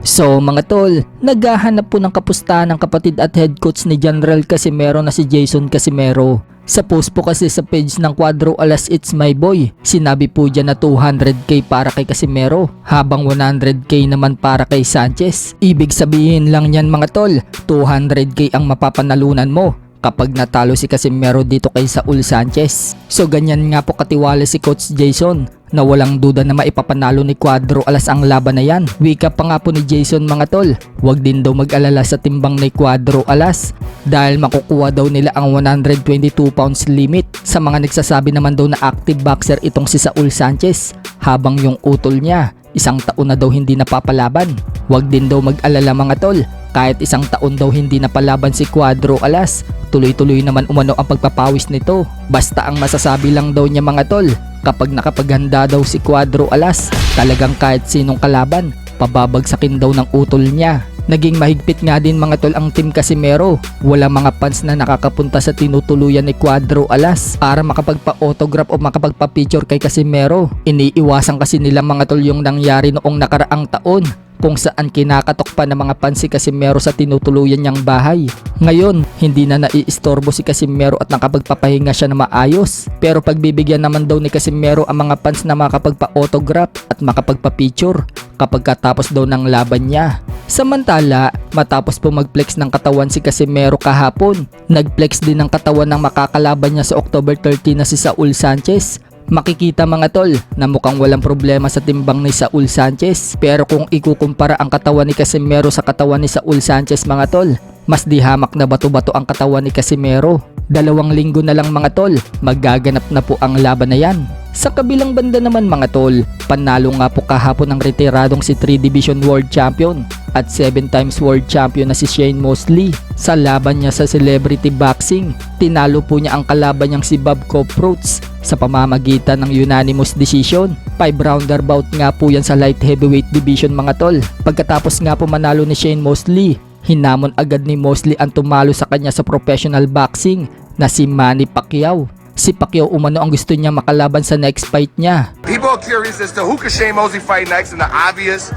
So mga tol, naghahanap po ng kapustahan ng kapatid at head coach ni General Casimero na si Jason Casimero. Sa post po kasi sa page ng Cuadro Alas It's My Boy, sinabi po dyan na 200k para kay Casimero, habang 100k naman para kay Sanchez. Ibig sabihin lang yan mga tol, 200k ang mapapanalunan mo kapag natalo si Casimero dito kay Saul Sanchez. So ganyan nga po katiwala si Coach Jason na walang duda na maipapanalo ni Cuadro Alas ang laban na yan. Wika pa nga po ni Jason mga tol, wag din daw mag-alala sa timbang ni Cuadro Alas dahil makukuha daw nila ang 122 pounds limit. Sa mga nagsasabi naman daw na active boxer itong si Saul Sanchez, habang yung utol niya isang taon na daw hindi napapalaban. Wag din daw mag-alala mga tol, kahit isang taon daw hindi napalaban si Cuadro Alas, tuloy-tuloy naman umano ang pagpapawis nito. Basta ang masasabi lang daw niya mga tol, kapag nakapaghanda daw si Cuadro Alas, talagang kahit sinong kalaban, pababagsakin daw ng utol niya. Naging mahigpit nga din mga tol ang team Casimero. Wala mga fans na nakakapunta sa tinutuluyan ni Cuadro Alas para makapagpa-autograph o makapagpa-picture kay Casimero. Iniiwasan kasi nila mga tol yung nangyari noong nakaraang taon, kung saan kinakatok pa ng mga fans si Casimero sa tinutuluyan niyang bahay. Ngayon, hindi na naiistorbo si Casimero at nakapagpapahinga siya na maayos. Pero pagbibigyan naman daw ni Casimero ang mga fans na makapagpa-autograph at makapagpa-picture kapag katapos daw ng laban niya. Samantala, matapos po mag-flex ng katawan si Casimero kahapon, nag-flex din ng katawan ng makakalaban niya sa October 30 na si Saul Sanchez. Makikita mga tol na mukhang walang problema sa timbang ni Saul Sanchez, pero kung ikukumpara ang katawan ni Casimero sa katawan ni Saul Sanchez mga tol, mas di hamak na bato-bato ang katawan ni Casimero. 2 linggo na lang mga tol, magaganap na po ang laban na yan. Sa kabilang banda naman mga tol, panalo nga po kahapon ang retiradong si 3 Division World Champion at 7 times World Champion na si Shane Mosley. Sa laban niya sa Celebrity Boxing, tinalo po niya ang kalaban niyang si Bob Coproats sa pamamagitan ng unanimous decision. 5-rounder bout nga po yan sa light heavyweight division mga tol. Pagkatapos nga po manalo ni Shane Mosley, hinamon agad ni Mosley ang tumalo sa kanya sa professional boxing na si Manny Pacquiao. Si Pacquiao umano ang gusto niya makalaban sa next fight niya. People are curious as to who could Shane Mosley fight next, and the obvious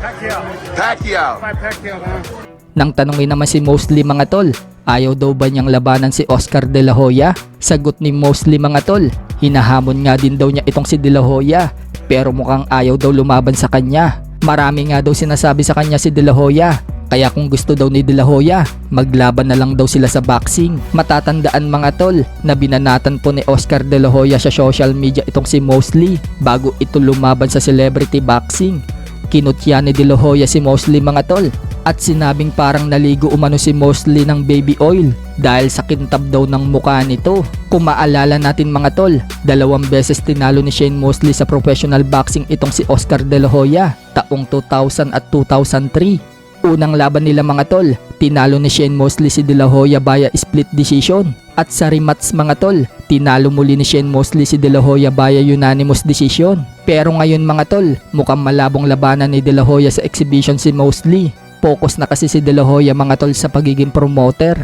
Pacquiao. Nang tanungin naman si Mosley mga tol, ayaw daw ba niyang labanan si Oscar De La Hoya? Sagot ni Mosley mga tol, hinahamon nga din daw niya itong si De La Hoya, pero mukhang ayaw daw lumaban sa kanya. Marami nga daw sinasabi sa kanya si De La Hoya, kaya kung gusto daw ni De La Hoya, maglaban na lang daw sila sa boxing. Matatandaan mga tol na binanatan po ni Oscar De La Hoya sa social media itong si Mosley bago ito lumaban sa celebrity boxing. Kinutya ni De La Hoya si Mosley mga tol at sinabing parang naligo umano si Mosley ng baby oil dahil sa kintab daw ng mukha nito. Kung maalala natin mga tol, 2 beses tinalo ni Shane Mosley sa professional boxing itong si Oscar De La Hoya, taong 2000 at 2003. Unang laban nila mga tol, tinalo ni Shane Mosley si De La Hoya via split decision. At sa rematch mga tol, tinalo muli ni Shane Mosley si De La Hoya via unanimous decision. Pero ngayon mga tol, mukhang malabong labanan ni De La Hoya sa exhibition si Mosley. Focus na kasi si De La Hoya mga tol sa pagiging promoter.